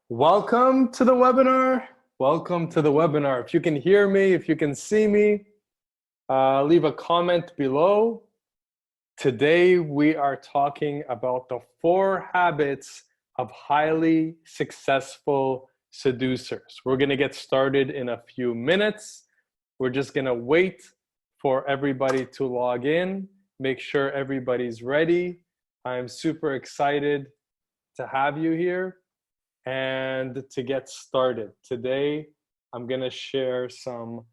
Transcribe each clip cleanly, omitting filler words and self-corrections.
Welcome to the webinar. Welcome to the webinar. If you can hear me, if you can see me, leave a comment below. Today, we are talking about the 4 habits of highly successful seducers. We're going to get started in a few minutes. We're just going to wait for everybody to log in, make sure everybody's ready. I'm super excited to have you here. And to get started, today I'm going to share some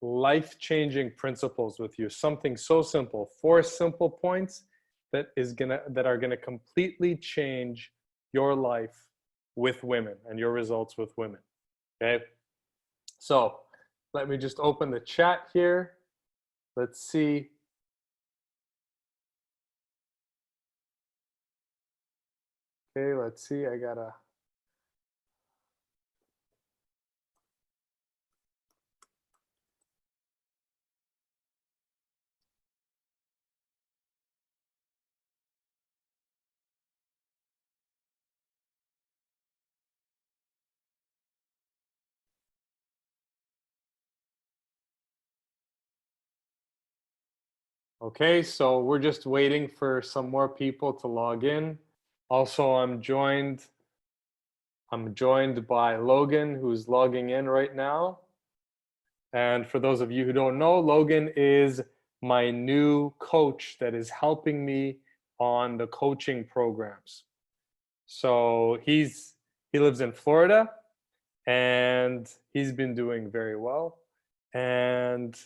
life-changing principles with you. Something so simple, 4 simple points that are going to completely change your life with women and your results with women. Okay? So, let me just open the chat here. Let's see. Okay, let's see. I got to Okay, so we're just waiting for some more people to log in. Also, I'm joined by Logan, who's logging in right now. And for those of you who don't know, Logan is my new coach that is helping me on the coaching programs. So he lives in Florida, and he's been doing very well. And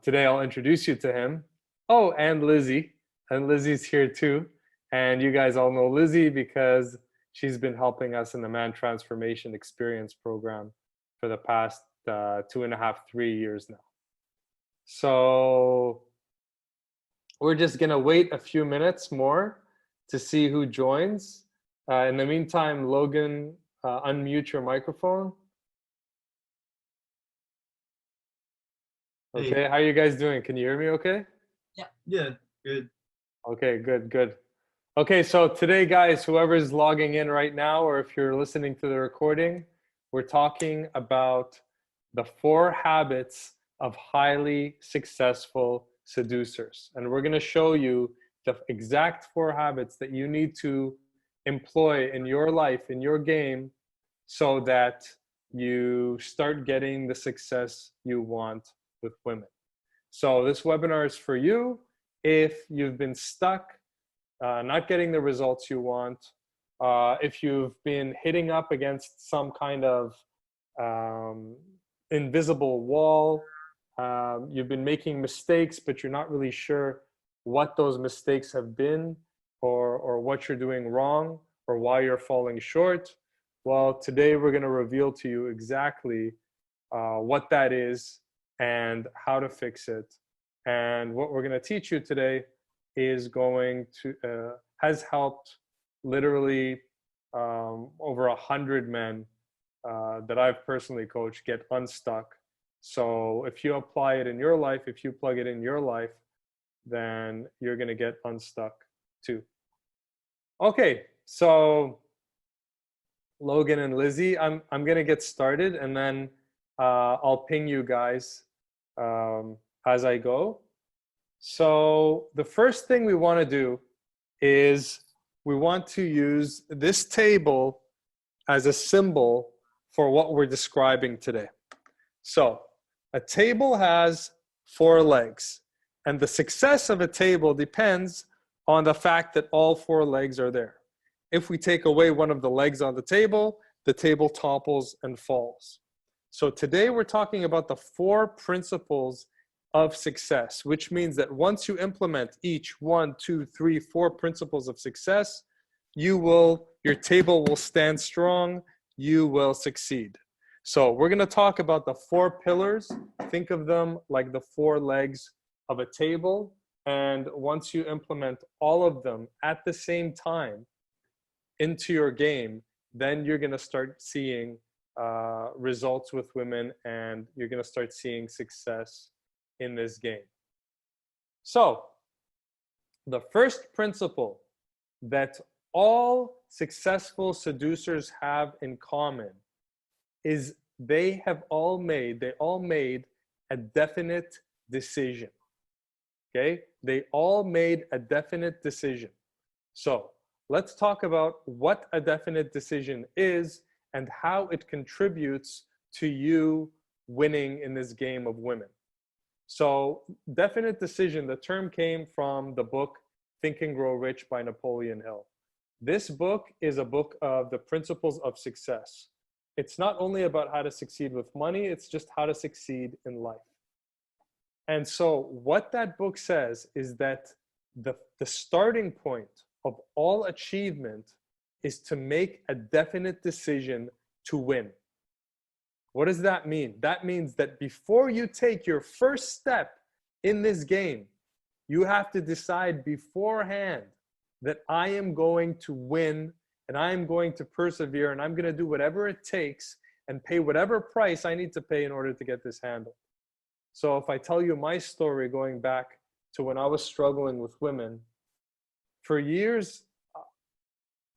today I'll introduce you to him. Oh, and Lizzie. And Lizzie's here too. And you guys all know Lizzie because she's been helping us in the Man Transformation Experience program for the past 2.5, 3 years now. So we're just gonna wait a few minutes more to see who joins. In the meantime, Logan, unmute your microphone. Okay, Hey. how are you guys doing? Can you hear me okay? Yeah, good. Okay, good. Okay, so today, guys, whoever's logging in right now, or if you're listening to the recording, we're talking about the 4 habits of highly successful seducers. And we're gonna show you the exact 4 habits that you need to employ in your life, in your game, so that you start getting the success you want with women. So this webinar is for you if you've been stuck, not getting the results you want, if you've been hitting up against some kind of invisible wall, you've been making mistakes, but you're not really sure what those mistakes have been, or what you're doing wrong, or why you're falling short. Well, today we're going to reveal to you exactly what that is and how to fix it. And what we're going to teach you today is going to has helped literally over 100 men that I've personally coached get unstuck. So if you apply it in your life, if you plug it in your life, then you're going to get unstuck too. Okay, so Logan and Lizzie, I'm going to get started, and then I'll ping you guys as I go. So the first thing we want to do is we want to use this table as a symbol for what we're describing today. So a table has 4 legs, and the success of a table depends on the fact that all 4 legs are there. If we take away one of the legs on the table topples and falls. So today we're talking about the 4 principles of success, which means that once you implement each 1, 2, 3, 4 principles of success, your table will stand strong, you will succeed. So we're going to talk about the 4 pillars. Think of them like the 4 legs of a table. And once you implement all of them at the same time into your game, then you're going to start seeing results with women, and you're going to start seeing success in this game. So the first principle that all successful seducers have in common is they all made a definite decision. Okay? They all made a definite decision. So let's talk about what a definite decision is and how it contributes to you winning in this game of women. So definite decision, the term came from the book Think and Grow Rich by Napoleon Hill. This book is a book of the principles of success. It's not only about how to succeed with money, it's just how to succeed in life. And so what that book says is that the starting point of all achievement is to make a definite decision to win. What does that mean? That means that before you take your first step in this game, you have to decide beforehand that I am going to win and I am going to persevere and I'm going to do whatever it takes and pay whatever price I need to pay in order to get this handled. So if I tell you my story going back to when I was struggling with women, for years,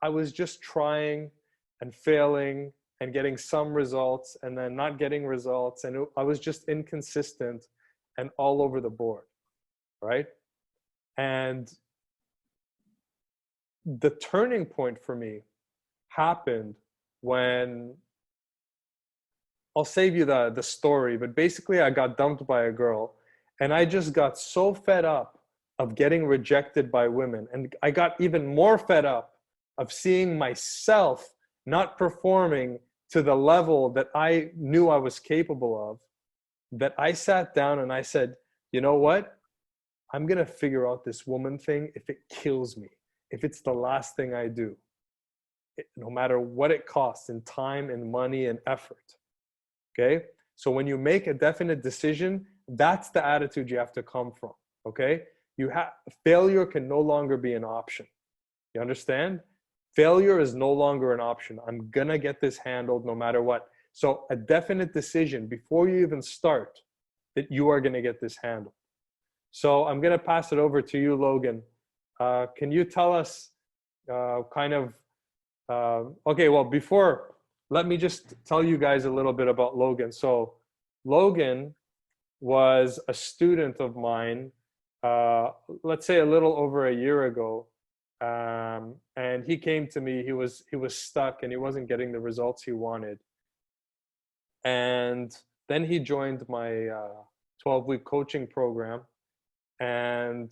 I was just trying and failing and getting some results and then not getting results. And I was just inconsistent and all over the board, right? And the turning point for me happened when, I'll save you the story, but basically I got dumped by a girl and I just got so fed up of getting rejected by women. And I got even more fed up of seeing myself not performing to the level that I knew I was capable of, that I sat down and I said, you know what? I'm going to figure out this woman thing if it kills me, if it's the last thing I do, no matter what it costs in time and money and effort. Okay? So when you make a definite decision, that's the attitude you have to come from. Okay? Failure can no longer be an option. You understand? Failure is no longer an option. I'm gonna get this handled no matter what. So a definite decision before you even start that you are gonna get this handled. So I'm gonna pass it over to you, Logan. Can you tell us okay, well, before, let me just tell you guys a little bit about Logan. So Logan was a student of mine, let's say a little over a year ago. And he came to me, he was stuck and he wasn't getting the results he wanted. And then he joined my 12-week coaching program. And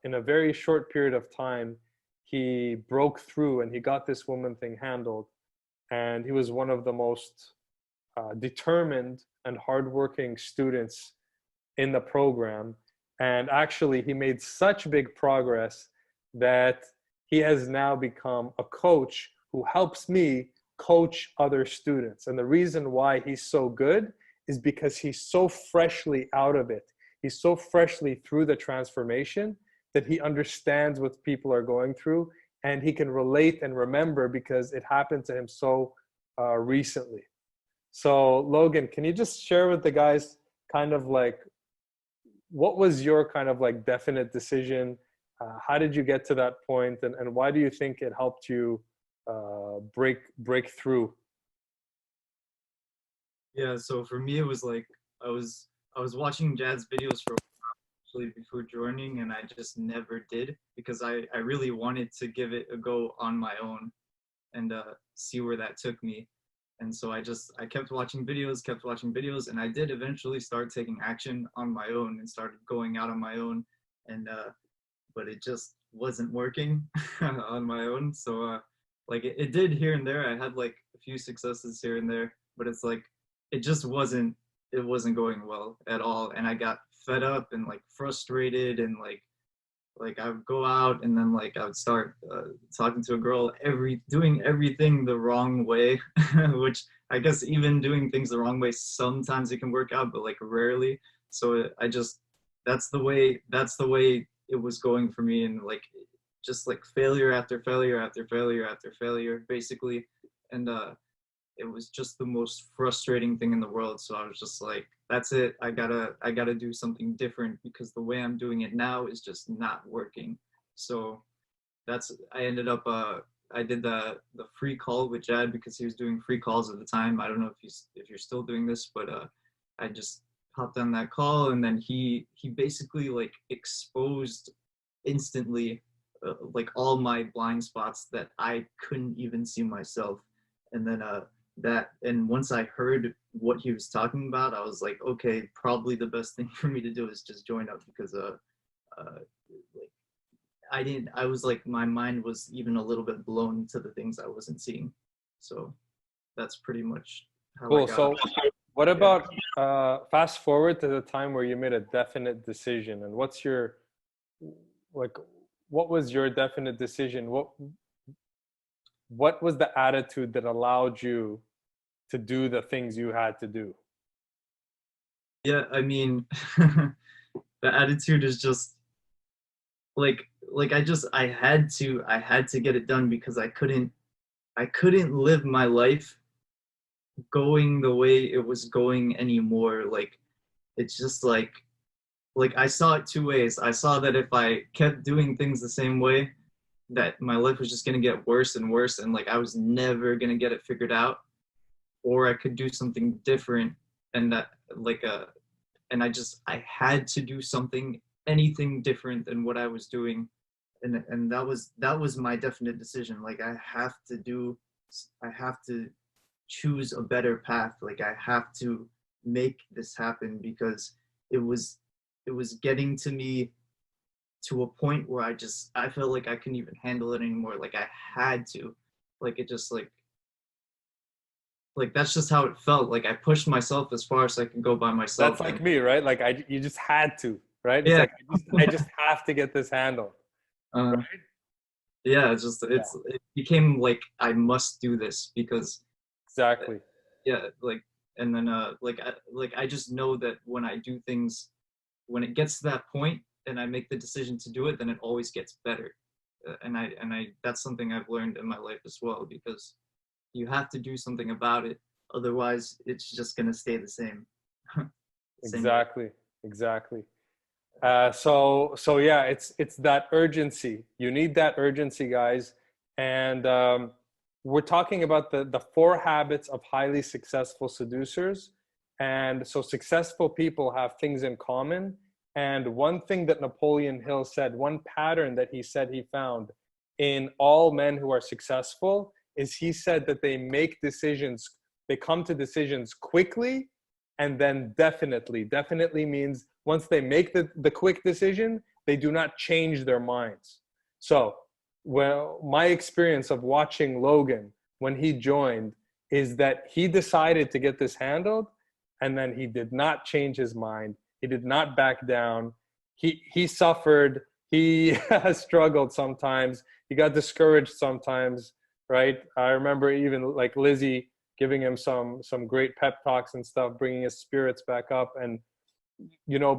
in a very short period of time, he broke through and he got this woman thing handled. And he was one of the most determined and hardworking students in the program. And actually, he made such big progress that he has now become a coach who helps me coach other students. And the reason why he's so good is because he's so freshly out of it. He's so freshly through the transformation that he understands what people are going through and he can relate and remember because it happened to him so recently. So Logan, can you just share with the guys kind of like, what was your kind of like definite decision? How did you get to that point, and why do you think it helped you break through? Yeah, so for me, it was like I was watching Jad's videos for actually before joining, and I just never did because I really wanted to give it a go on my own and see where that took me. And so I kept watching videos, and I did eventually start taking action on my own and started going out on my own, and but it just wasn't working on my own. So like it did here and there. I had like a few successes here and there, but it's like it just wasn't going well at all. And I got fed up and like frustrated, and like I would go out and then like I would start talking to a girl, doing everything the wrong way, which I guess even doing things the wrong way, sometimes it can work out, but like rarely. So that's the way it was going for me, and like just like failure after failure after failure after failure, basically. And it was just the most frustrating thing in the world. So I was just like, that's it. I gotta do something different because the way I'm doing it now is just not working. So I ended up I did the free call with Jad because he was doing free calls at the time. I don't know if you're still doing this, but I just hopped on that call, and then he basically like exposed instantly like all my blind spots that I couldn't even see myself. And then and once I heard what he was talking about, I was like, okay, probably the best thing for me to do is just join up, because like I was like, my mind was even a little bit blown to the things I wasn't seeing. So that's pretty much how I Cool. got. So what Yeah. about fast forward to the time where you made a definite decision, and what's your, like, what was your definite decision? What was the attitude that allowed you to do the things you had to do? Yeah, I mean, the attitude is just like I had to get it done, because I couldn't live my life going the way it was going anymore. Like it's just like I saw it two ways. I saw that if I kept doing things the same way, that my life was just gonna get worse and worse, and like I was never gonna get it figured out. Or I could do something different, and that like and I had to do something, anything different than what I was doing. And that was my definite decision. Like I have to choose a better path. Like I have to make this happen, because it was it was getting to me to a point where I felt like I couldn't even handle it anymore. Like I had to. Like it just like that's just how it felt. Like I pushed myself as far as I can go by That's myself. like And me, right? Like you just had to, right? It's yeah, like I just have to get this handled, uh, right? yeah, Yeah, it became like I must do this, because exactly. yeah, like, and then like I just know that when I do things, when it gets to that point and I make the decision to do it, then it always gets better. And I that's something I've learned in my life as well, because you have to do something about it, otherwise it's just gonna stay the same. Same way. Exactly. Exactly. So yeah, it's that urgency. You need that urgency, guys. And we're talking about the four habits of highly successful seducers. And so successful people have things in common. And one thing that Napoleon Hill said, one pattern that he said he found in all men who are successful, is he said that they make decisions, they come to decisions quickly, and then definitely. Definitely means once they make the quick decision, they do not change their minds. So, well, my experience of watching Logan when he joined is that he decided to get this handled, and then he did not change his mind. He did not back down. He suffered. He struggled sometimes. He got discouraged sometimes, right? I remember even like Lizzie giving him some great pep talks and stuff, bringing his spirits back up. And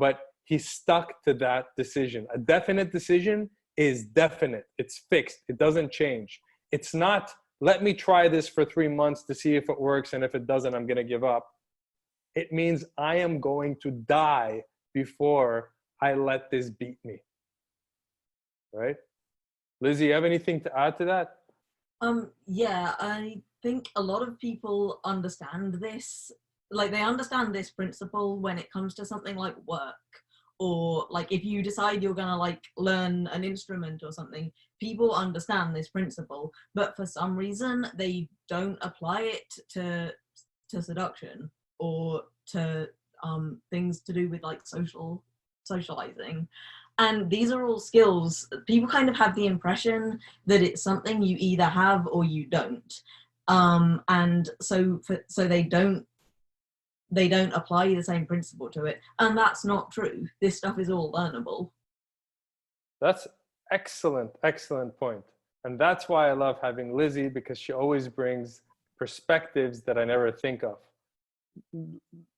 but he stuck to that decision. A definite decision is definite. It's fixed. It doesn't change. It's not, let me try this for 3 months to see if it works, and if it doesn't, I'm going to give up. It means I am going to die before I let this beat me. Right? Lizzie, you have anything to add to that? Yeah, I think a lot of people understand this. Like they understand this principle when it comes to something like work, or like if you decide you're gonna like learn an instrument or something, people understand this principle, but for some reason they don't apply it to seduction or to things to do with like socializing. And these are all skills. People kind of have the impression that it's something you either have or you don't. And so they don't apply the same principle to it. And that's not true. This stuff is all learnable. That's excellent, excellent point. And that's why I love having Lizzie, because she always brings perspectives that I never think of.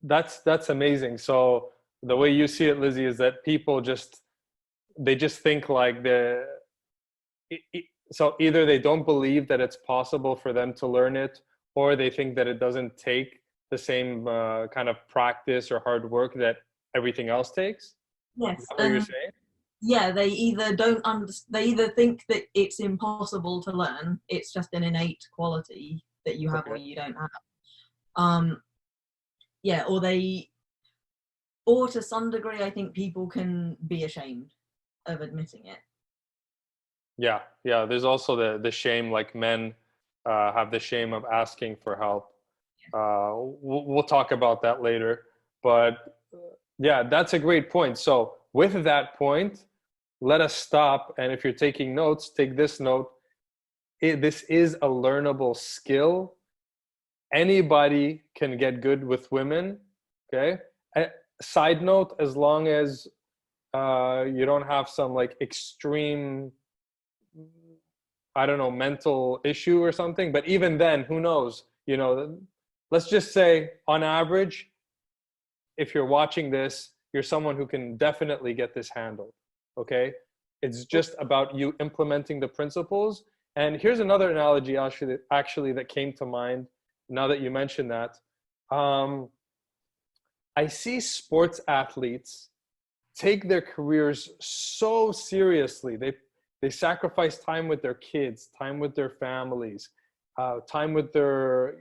That's amazing. So the way you see it, Lizzie, is that people they just think like so either they don't believe that it's possible for them to learn it, or they think that it doesn't take the same kind of practice or hard work that everything else takes. Is Yes, that what you're saying? yeah, they either don't they either think that it's impossible to learn, it's just an innate quality that you have or Okay. you don't have. Um, yeah, or to some degree, I think people can be ashamed of admitting it. Yeah, yeah. There's also the shame, like men have the shame of asking for help. We'll talk about that later. But yeah, that's a great point. So with that point, let us stop. And if you're taking notes, take this note. This is a learnable skill. Anybody can get good with women. Okay. A side note, as long as you don't have some like extreme, I don't know, mental issue or something. But even then, who knows? You know, let's just say on average, if you're watching this, you're someone who can definitely get this handled. Okay. It's just about you implementing the principles. And here's another analogy actually that came to mind now that you mentioned that. Um, I see sports athletes take their careers so seriously. They sacrifice time with their kids, time with their families, time with their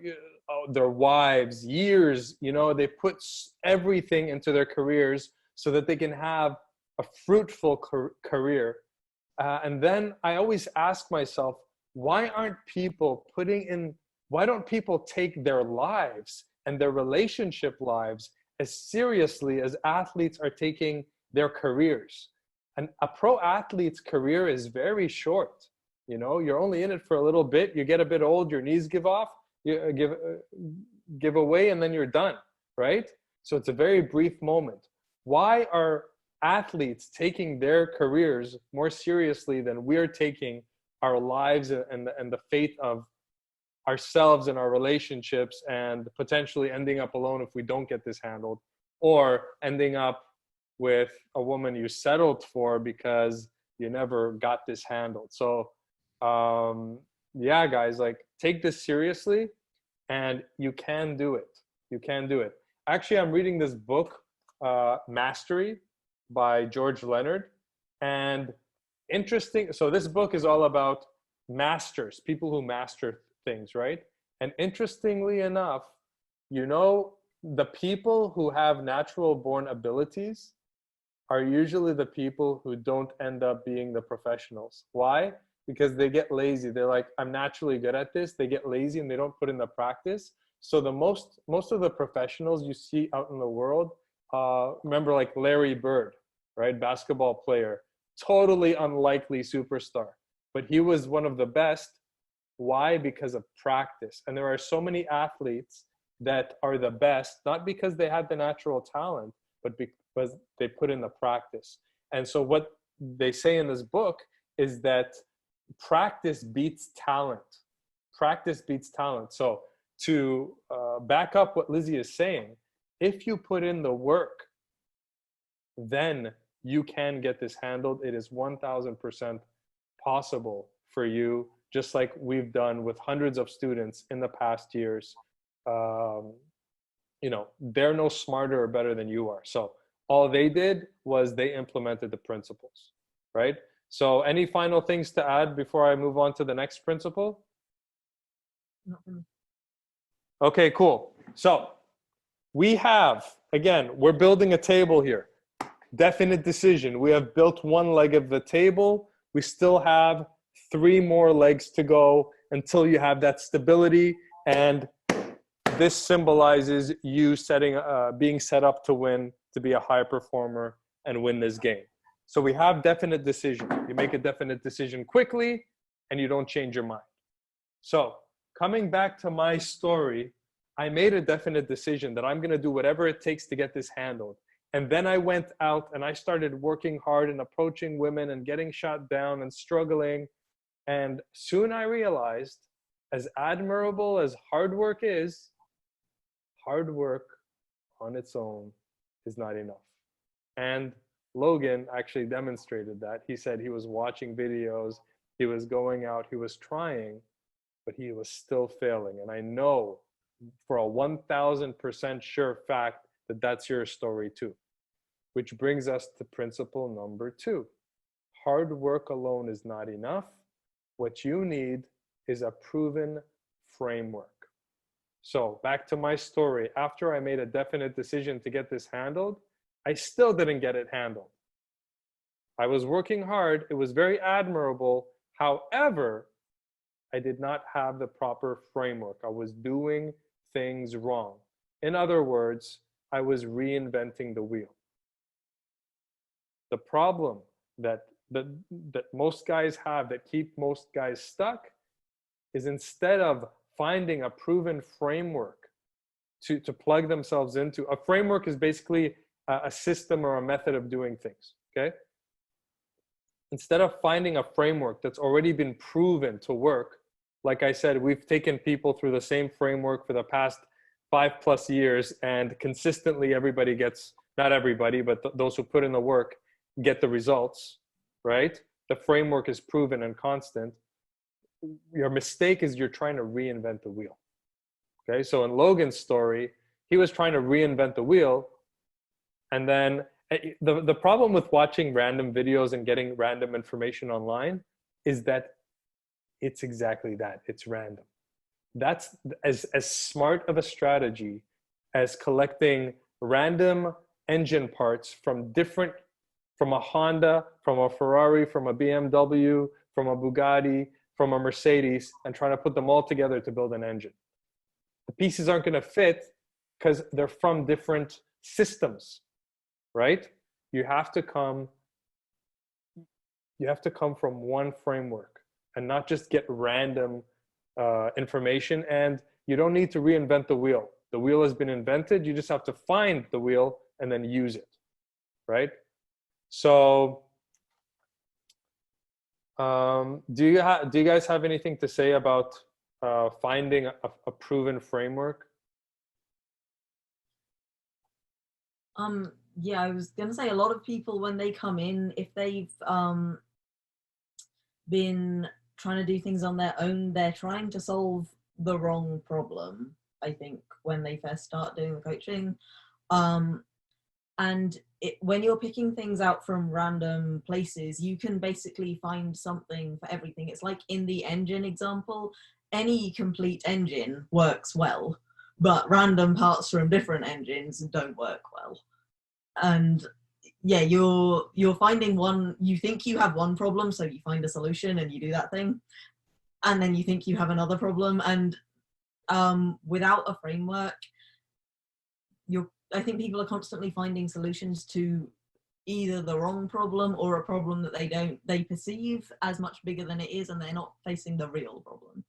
wives, years. You know, they put everything into their careers so that they can have a fruitful career. And then I always ask myself, why aren't people putting in? Why don't people take their lives and their relationship lives as seriously as athletes are taking their careers? And a pro athlete's career is very short. You know, you're only in it for a little bit. You get a bit old, your knees give off, you give away, and then you're done, right? So it's a very brief moment. Why are athletes taking their careers more seriously than we're taking our lives and the fate of ourselves and our relationships, and potentially ending up alone if we don't get this handled, or ending up with a woman you settled for because you never got this handled? So yeah, guys, like, take this seriously, and you can do it. You can do it. Actually, I'm reading this book, Mastery by George Leonard. And interesting. So this book is all about masters, people who master things, right? And interestingly enough, you know, the people who have natural born abilities are usually the people who don't end up being the professionals. Why? Because they get lazy. They're like, I'm naturally good at this. They get lazy and they don't put in the practice. So the most of the professionals you see out in the world, remember, like Larry Bird, right? Basketball player, totally unlikely superstar, but he was one of the best. Why? Because of practice. And there are so many athletes that are the best, not because they had the natural talent, but because they put in the practice. And so what they say in this book is that practice beats talent. Practice beats talent. So to back up what Lizzie is saying, if you put in the work, then you can get this handled. It is 1000% possible for you, just like we've done with hundreds of students in the past years. Um, you know, they're no smarter or better than you are. So all they did was they implemented the principles, right? So any final things to add before I move on to the next principle? Not for me. Okay, cool. So we have, again, we're building a table here. Definite decision. We have built one leg of the table. We still have 3 more legs to go until you have that stability. And this symbolizes you being set up to win, to be a high performer and win this game. So we have definite decision. You make a definite decision quickly and you don't change your mind. So coming back to my story, I made a definite decision that I'm going to do whatever it takes to get this handled. And then I went out and I started working hard and approaching women and getting shot down and struggling. And soon I realized, as admirable as hard work is, hard work on its own is not enough. And Logan actually demonstrated that. He said he was watching videos, he was going out, he was trying, but he was still failing. And I know for a 1000% sure fact that that's your story too. Which brings us to principle number 2. hard work alone is not enough. What you need is a proven framework. So back to my story. After I made a definite decision to get this handled, I still didn't get it handled. I was working hard. It was very admirable. However, I did not have the proper framework. I was doing things wrong. In other words, I was reinventing the wheel. The problem that most guys have, that keep most guys stuck, is instead of finding a proven framework to plug themselves into. A framework is basically a system or a method of doing things, okay? Instead of finding a framework that's already been proven to work, like I said, we've taken people through the same framework for the past 5+ years, and consistently everybody gets, not everybody, but those who put in the work get the results, right? The framework is proven and constant. Your mistake is you're trying to reinvent the wheel. Okay, so in Logan's story, he was trying to reinvent the wheel, and then the problem with watching random videos and getting random information online is that it's exactly that. It's random. That's as smart of a strategy as collecting random engine parts from a Honda, from a Ferrari, from a BMW, from a Bugatti, from a Mercedes, and trying to put them all together to build an engine. The pieces aren't going to fit because they're from different systems, right? You have to come from one framework and not just get random information. And you don't need to reinvent the wheel. The wheel has been invented. You just have to find the wheel and then use it, right? So do you guys have anything to say about finding a proven framework? Yeah, I was gonna say, a lot of people, when they come in, if they've been trying to do things on their own, they're trying to solve the wrong problem, I think, when they first start doing the coaching. And when you're picking things out from random places, you can basically find something for everything. It's like in the engine example, any complete engine works well, but random parts from different engines don't work well. And yeah, you're finding one, you think you have one problem, so you find a solution and you do that thing, and then you think you have another problem, and without a framework, I think people are constantly finding solutions to either the wrong problem or a problem that they perceive as much bigger than it is, and they're not facing the real problem.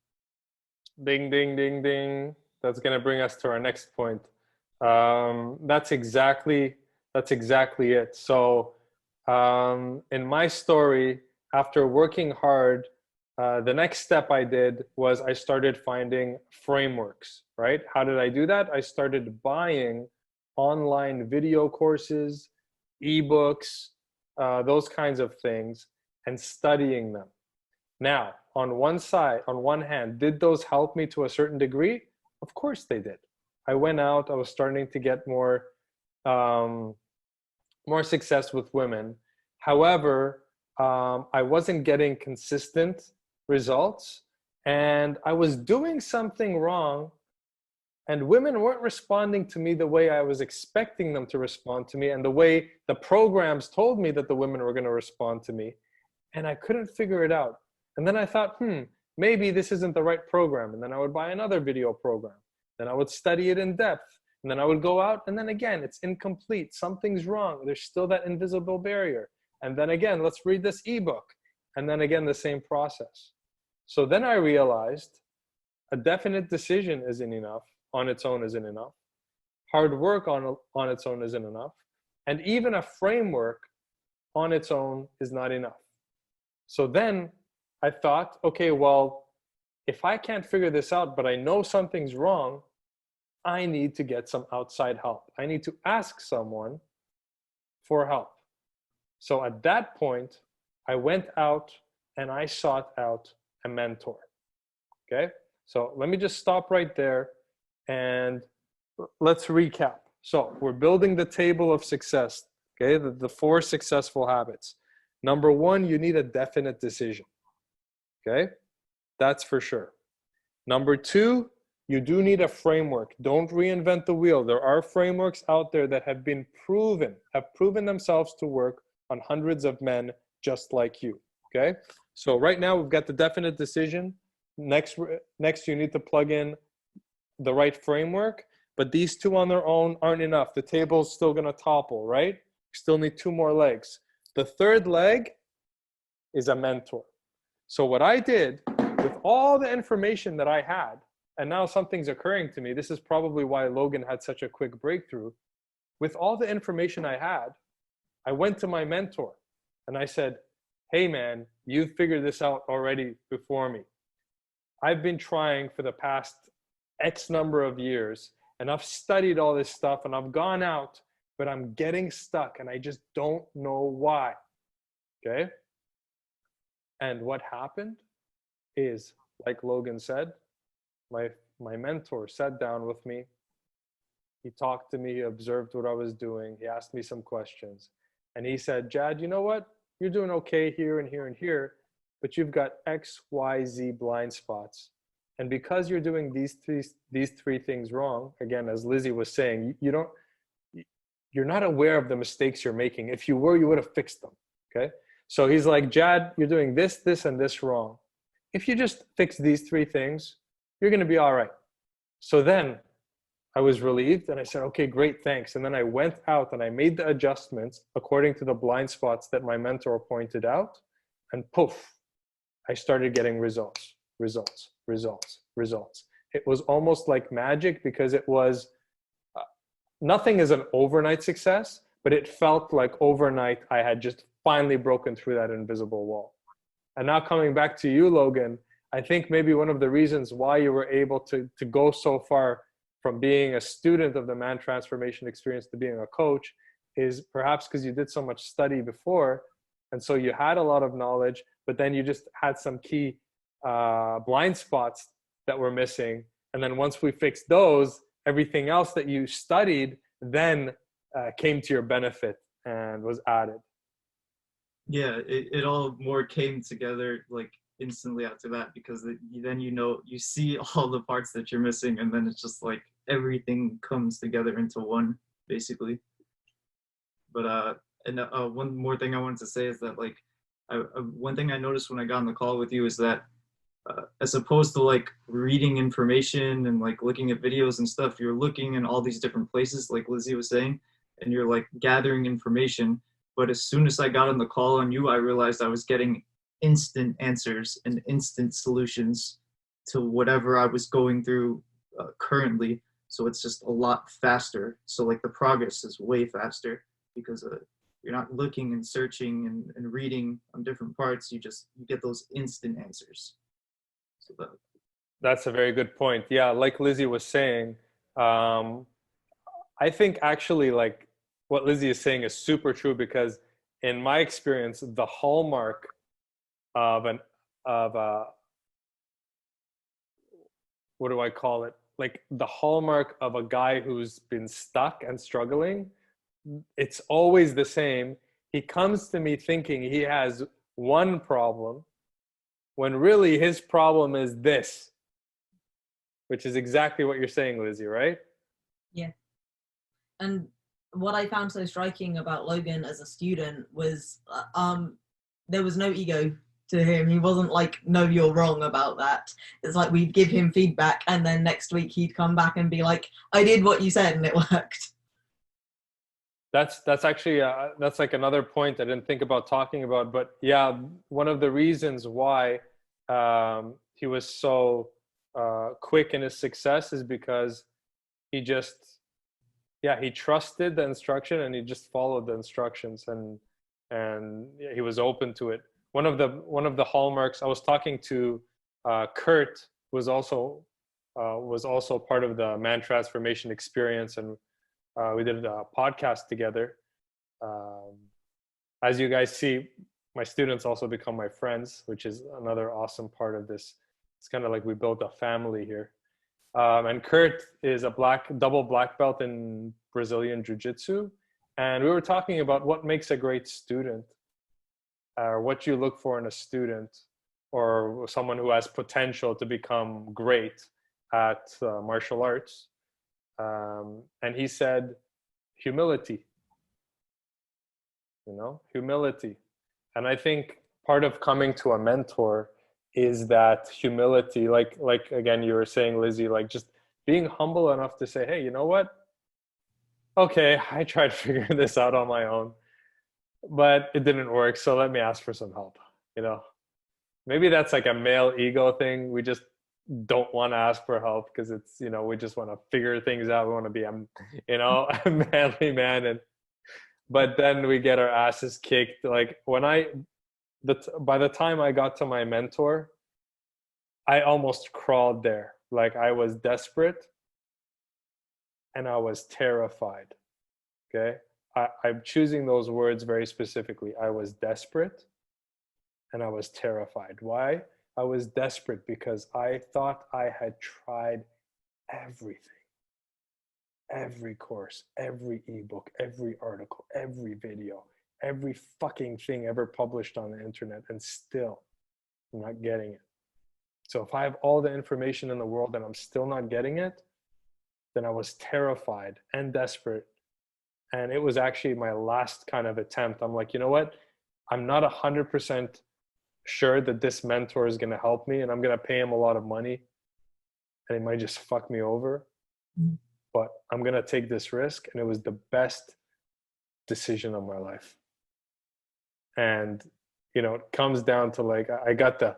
Ding, ding, ding, ding. That's going to bring us to our next point. That's exactly it. So in my story, after working hard, the next step I did was I started finding frameworks, right? How did I do that? I started buying online video courses, ebooks, those kinds of things, and studying them. Now, on one hand, did those help me to a certain degree? Of course they did. I went out, I was starting to get more success with women. However, I wasn't getting consistent results, and I was doing something wrong, and women weren't responding to me the way I was expecting them to respond to me, and the way the programs told me that the women were going to respond to me, and I couldn't figure it out. And then I thought, maybe this isn't the right program, and then I would buy another video program. Then I would study it in depth, and then I would go out, and then again, it's incomplete. Something's wrong. There's still that invisible barrier. And then again, let's read this ebook. And then again, the same process. So then I realized a definite decision isn't enough. On its own isn't enough. Hard work on its own isn't enough. And even a framework on its own is not enough. So then I thought, okay, well, if I can't figure this out, but I know something's wrong, I need to get some outside help. I need to ask someone for help. So at that point, I went out and I sought out a mentor. Okay, so let me just stop right there and let's recap. So we're building the table of success, okay, the 4 successful habits. Number one, you need a definite decision. Okay? That's for sure. Number two, you do need a framework. Don't reinvent the wheel. There are frameworks out there that have proven themselves to work on hundreds of men just like you. Okay? So right now we've got the definite decision. Next, you need to plug in the right framework, but these two on their own aren't enough. The table's still going to topple, right? You still need two more legs. The third leg is a mentor. So what I did with all the information that I had, and now something's occurring to me. This is probably why Logan had such a quick breakthrough. With all the information I had, I went to my mentor and I said, hey man, you figured this out already before me. I've been trying for the past X number of years and I've studied all this stuff and I've gone out, but I'm getting stuck and I just don't know why. Okay? And what happened is, like Logan said, my mentor sat down with me. He talked to me, he observed what I was doing. He asked me some questions. And he said, Jad, you know what? You're doing okay here and here and here, but you've got X, Y, Z blind spots. And because you're doing these three things wrong, again, as Lizzie was saying, you're not aware of the mistakes you're making. If you were, you would have fixed them, okay? So he's like, Jad, you're doing this, this, and this wrong. If you just fix these three things, you're going to be all right. So then I was relieved and I said, okay, great, thanks. And then I went out and I made the adjustments according to the blind spots that my mentor pointed out. And poof, I started getting results. It was almost like magic because it was, nothing is an overnight success, but it felt like overnight I had just finally broken through that invisible wall. And now coming back to you, Logan, I think maybe one of the reasons why you were able to go so far from being a student of the Man Transformation Experience to being a coach is perhaps because you did so much study before. And so you had a lot of knowledge, but then you just had some key blind spots that were missing. And then once we fixed those, everything else that you studied then came to your benefit and was added. Yeah, it all more came together like instantly after that, because then you see all the parts that you're missing, and then it's just like everything comes together into one, basically. But one more thing I wanted to say is that like one thing I noticed when I got on the call with you is that as opposed to like reading information and like looking at videos and stuff, you're looking in all these different places, like Lizzie was saying, and you're like gathering information. But as soon as I got on the call on you, I realized I was getting instant answers and instant solutions to whatever I was going through currently. So it's just a lot faster. So like the progress is way faster because you're not looking and searching and reading on different parts. You get those instant answers. So That's a very good point. Yeah, like Lizzie was saying, I think actually like what Lizzie is saying is super true, because in my experience, the hallmark of what do I call it? Like the hallmark of a guy who's been stuck and struggling, it's always the same. He comes to me thinking he has one problem when really his problem is this, which is exactly what you're saying, Lizzie, right? Yeah. And what I found so striking about Logan as a student was there was no ego to him. He wasn't like, no, you're wrong about that. It's like we'd give him feedback and then next week he'd come back and be like, I did what you said and it worked. That's actually that's like another point I didn't think about talking about, but yeah, one of the reasons why he was so quick in his success is because he trusted the instruction and he just followed the instructions, and he was open to it. One of the hallmarks, I was talking to Kurt, was also part of the Man Transformation Experience, and we did a podcast together. As you guys see, my students also become my friends, which is another awesome part of this. It's kind of like we built a family here. And Kurt is a double black belt in Brazilian Jiu-Jitsu. And we were talking about what makes a great student. what you look for in a student or someone who has potential to become great at martial arts. And he said, humility, humility. And I think part of coming to a mentor is that humility, like again, you were saying, Lizzie, like just being humble enough to say, hey, you know what? Okay, I tried figuring this out on my own, but it didn't work. So let me ask for some help. Maybe that's like a male ego thing. We just don't want to ask for help because it's, we just want to figure things out. We want to be, a manly man. But then we get our asses kicked. Like by the time I got to my mentor, I almost crawled there. Like I was desperate and I was terrified. Okay. I'm choosing those words very specifically. I was desperate and I was terrified. Why? I was desperate because I thought I had tried everything. Every course, every ebook, every article, every video, every fucking thing ever published on the internet, and still I'm not getting it. So if I have all the information in the world and I'm still not getting it, then I was terrified and desperate. And it was actually my last kind of attempt. I'm like, you know what? I'm not 100% sure that this mentor is going to help me, and I'm going to pay him a lot of money and he might just fuck me over. Mm-hmm. But I'm going to take this risk. And it was the best decision of my life. And, it comes down to like, I got the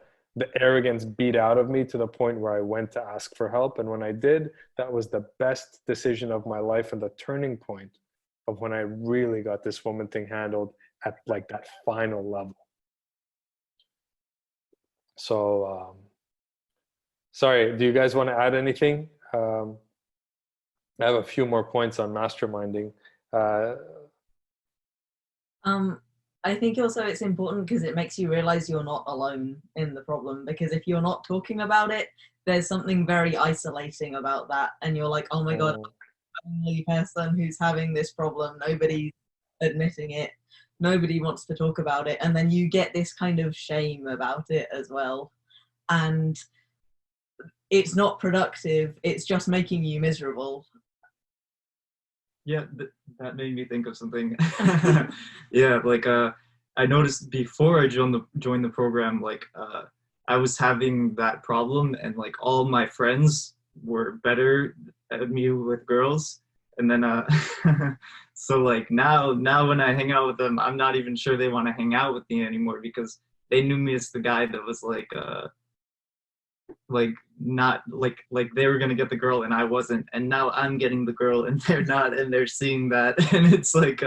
arrogance beat out of me to the point where I went to ask for help. And when I did, that was the best decision of my life and the turning point of when I really got this woman thing handled at like that final level. So, sorry, do you guys want to add anything? I have a few more points on masterminding. I think also it's important because it makes you realize you're not alone in the problem, because if you're not talking about it, there's something very isolating about that. And you're like, oh my God, I'm the only person who's having this problem. Nobody's admitting it. Nobody wants to talk about it. And then you get this kind of shame about it as well. And it's not productive. It's just making you miserable. Yeah, that made me think of something. Yeah, like I noticed before I joined the program, like I was having that problem, and like all my friends were better at me with girls, and then so like now when I hang out with them, I'm not even sure they want to hang out with me anymore because they knew me as the guy that was like not like they were gonna get the girl and I wasn't, and now I'm getting the girl and they're not, and they're seeing that, and it's like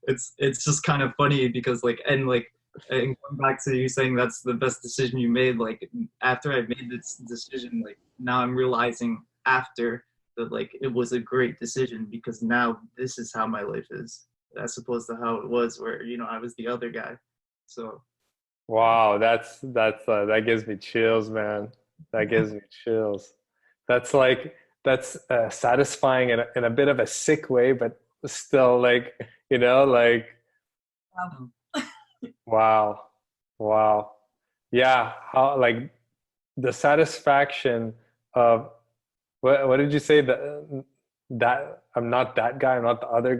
it's just kind of funny because and going back to you saying that's the best decision you made, like after I made this decision, like now I'm realizing after that like it was a great decision because now this is how my life is as opposed to how it was where I was the other guy. So wow, that gives me chills, man. That gives me chills. That's satisfying in a bit of a sick way, but still like, like, wow. Yeah. How, like the satisfaction of, what did you say? That I'm not that guy, I'm not the other